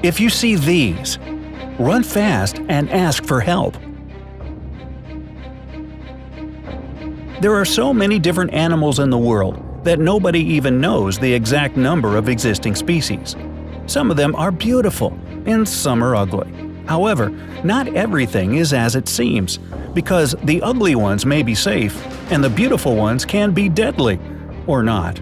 If you see these, run fast and ask for help. There are so many different animals in the world that nobody even knows the exact number of existing species. Some of them are beautiful, and some are ugly. However, not everything is as it seems, because the ugly ones may be safe, and the beautiful ones can be deadly, or not.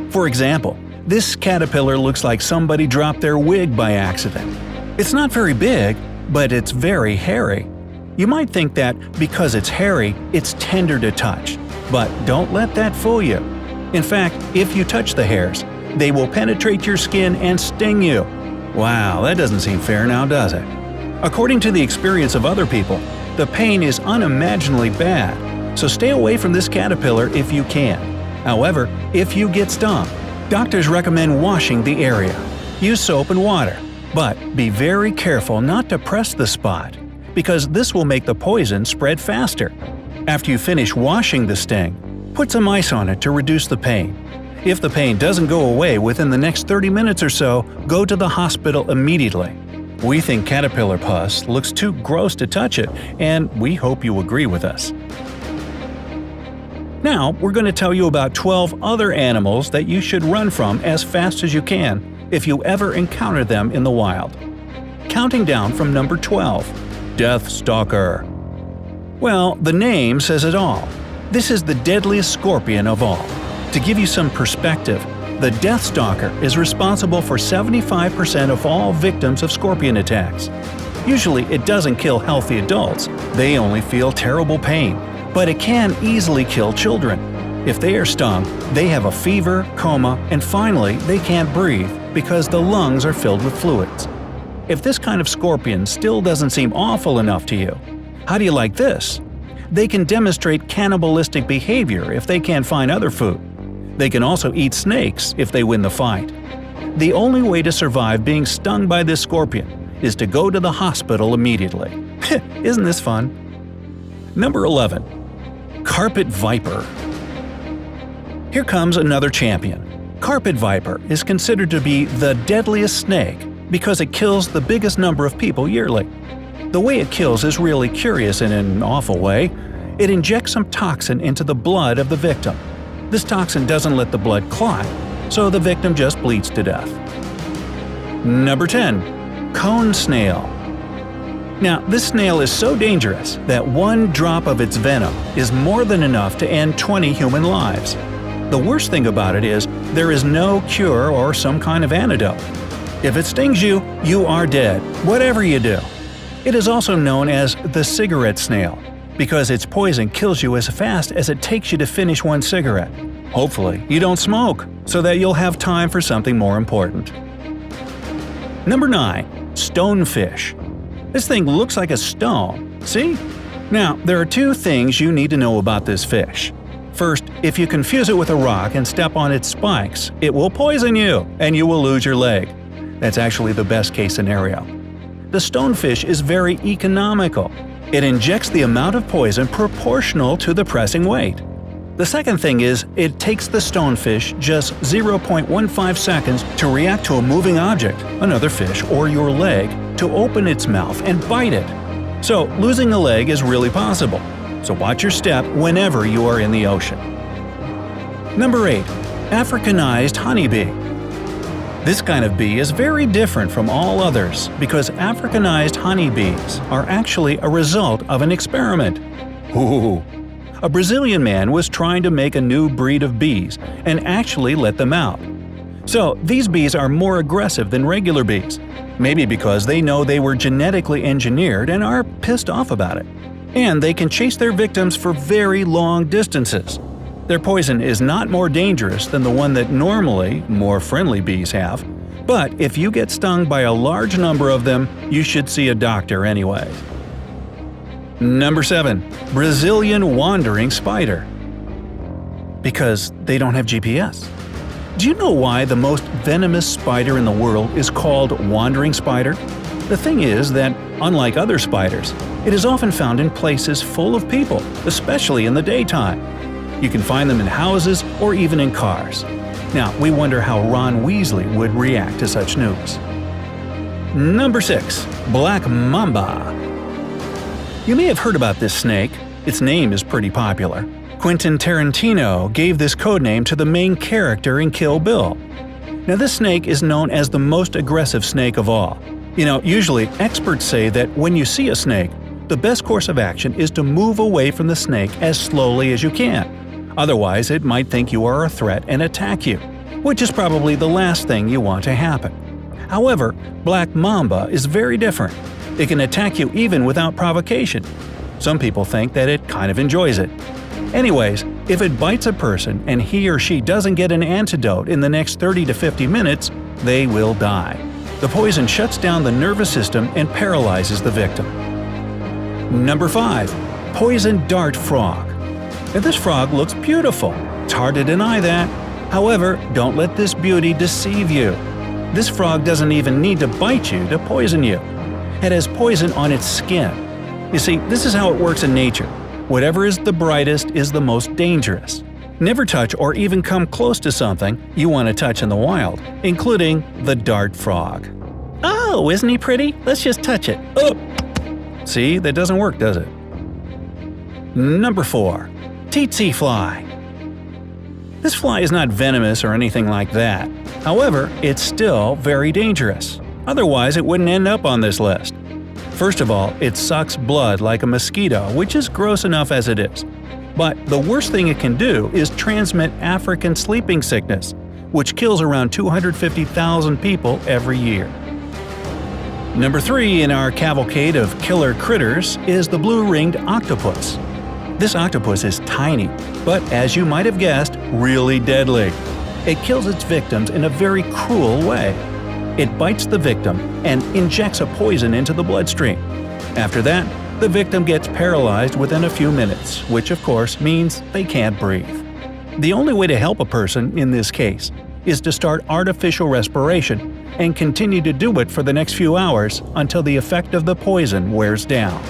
For example, this caterpillar looks like somebody dropped their wig by accident. It's not very big, but it's very hairy. You might think that because it's hairy, it's tender to touch, but don't let that fool you. In fact, if you touch the hairs, they will penetrate your skin and sting you. Wow, that doesn't seem fair now, does it? According to the experience of other people, the pain is unimaginably bad, so stay away from this caterpillar if you can. However, if you get stung, doctors recommend washing the area. Use soap and water, but be very careful not to press the spot, because this will make the poison spread faster. After you finish washing the sting, put some ice on it to reduce the pain. If the pain doesn't go away within the next 30 minutes or so, go to the hospital immediately. We think caterpillar pus looks too gross to touch it, and we hope you agree with us. Now, we're going to tell you about 12 other animals that you should run from as fast as you can if you ever encounter them in the wild. Counting down from number 12. Deathstalker. Well, the name says it all. This is the deadliest scorpion of all. To give you some perspective, the deathstalker is responsible for 75% of all victims of scorpion attacks. Usually it doesn't kill healthy adults, they only feel terrible pain, but it can easily kill children. If they are stung, they have a fever, coma, and finally they can't breathe because the lungs are filled with fluids. If this kind of scorpion still doesn't seem awful enough to you, how do you like this? They can demonstrate cannibalistic behavior if they can't find other food. They can also eat snakes if they win the fight. The only way to survive being stung by this scorpion is to go to the hospital immediately. Isn't this fun? Number 11. Carpet Viper. Here comes another champion. Carpet viper is considered to be the deadliest snake because it kills the biggest number of people yearly. The way it kills is really curious in an awful way. It injects some toxin into the blood of the victim. This toxin doesn't let the blood clot, so the victim just bleeds to death. Number 10. Cone snail. Now, this snail is so dangerous that one drop of its venom is more than enough to end 20 human lives. The worst thing about it is there is no cure or some kind of antidote. If it stings you, you are dead, whatever you do. It is also known as the cigarette snail, because its poison kills you as fast as it takes you to finish one cigarette. Hopefully, you don't smoke, so that you'll have time for something more important. Number 9. Stonefish. This thing looks like a stone, see? Now, there are two things you need to know about this fish. First, if you confuse it with a rock and step on its spikes, it will poison you, and you will lose your leg. That's actually the best case scenario. The stonefish is very economical. It injects the amount of poison proportional to the pressing weight. The second thing is, it takes the stonefish just 0.15 seconds to react to a moving object, another fish or your leg, to open its mouth and bite it. So losing a leg is really possible. So watch your step whenever you are in the ocean. Number 8. Africanized honeybee. This kind of bee is very different from all others because Africanized honeybees are actually a result of an experiment. Ooh. A Brazilian man was trying to make a new breed of bees and actually let them out. So these bees are more aggressive than regular bees, maybe because they know they were genetically engineered and are pissed off about it. And they can chase their victims for very long distances. Their poison is not more dangerous than the one that normally more friendly bees have, but if you get stung by a large number of them, you should see a doctor anyway. Number 7. Brazilian wandering spider. Because they don't have GPS. Do you know why the most venomous spider in the world is called wandering spider? The thing is that, unlike other spiders, it is often found in places full of people, especially in the daytime. You can find them in houses or even in cars. Now, we wonder how Ron Weasley would react to such news. Number 6. Black Mamba. You may have heard about this snake. Its name is pretty popular. Quentin Tarantino gave this codename to the main character in Kill Bill. Now, this snake is known as the most aggressive snake of all. Usually experts say that when you see a snake, the best course of action is to move away from the snake as slowly as you can. Otherwise, it might think you are a threat and attack you, which is probably the last thing you want to happen. However, Black Mamba is very different. It can attack you even without provocation. Some people think that it kind of enjoys it. Anyways, if it bites a person and he or she doesn't get an antidote in the next 30 to 50 minutes, they will die. The poison shuts down the nervous system and paralyzes the victim. Number 5. Poison Dart Frog. Now, this frog looks beautiful. It's hard to deny that. However, don't let this beauty deceive you. This frog doesn't even need to bite you to poison you. It has poison on its skin. You see, this is how it works in nature. Whatever is the brightest is the most dangerous. Never touch or even come close to something you want to touch in the wild, including the dart frog. Oh, isn't he pretty? Let's just touch it. Oh! See, that doesn't work, does it? Number 4. Tsetse fly. This fly is not venomous or anything like that. However, it's still very dangerous. Otherwise, it wouldn't end up on this list. First of all, it sucks blood like a mosquito, which is gross enough as it is. But the worst thing it can do is transmit African sleeping sickness, which kills around 250,000 people every year. Number 3 in our cavalcade of killer critters is the blue-ringed octopus. This octopus is tiny, but as you might have guessed, really deadly. It kills its victims in a very cruel way. It bites the victim and injects a poison into the bloodstream. After that, the victim gets paralyzed within a few minutes, which of course means they can't breathe. The only way to help a person in this case is to start artificial respiration and continue to do it for the next few hours until the effect of the poison wears down.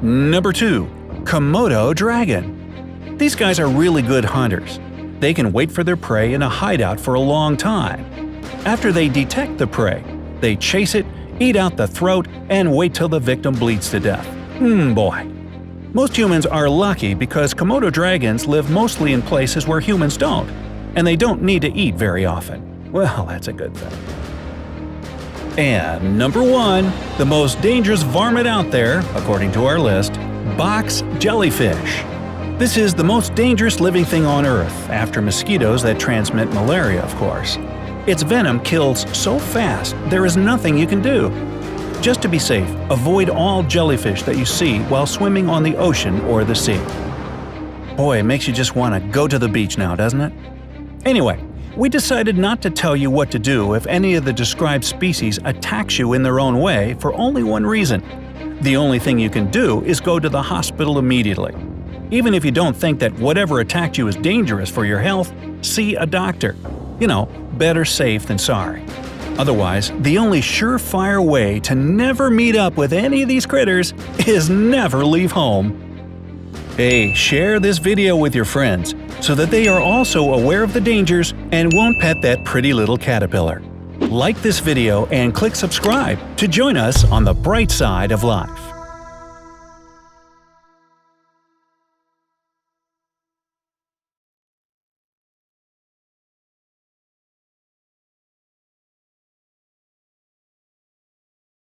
Number 2. Komodo dragon. These guys are really good hunters. They can wait for their prey in a hideout for a long time. After they detect the prey, they chase it, eat out the throat, and wait till the victim bleeds to death. Boy. Most humans are lucky because Komodo dragons live mostly in places where humans don't, and they don't need to eat very often. Well, that's a good thing. And number 1, the most dangerous varmint out there, according to our list, box jellyfish. This is the most dangerous living thing on Earth, after mosquitoes that transmit malaria, of course. Its venom kills so fast there is nothing you can do. Just to be safe, avoid all jellyfish that you see while swimming on the ocean or the sea. Boy, it makes you just want to go to the beach now, doesn't it? Anyway, we decided not to tell you what to do if any of the described species attacks you in their own way for only one reason. The only thing you can do is go to the hospital immediately. Even if you don't think that whatever attacked you is dangerous for your health, see a doctor. Better safe than sorry. Otherwise, the only surefire way to never meet up with any of these critters is never leave home. Hey, share this video with your friends so that they are also aware of the dangers and won't pet that pretty little caterpillar. Like this video and click subscribe to join us on the bright side of life.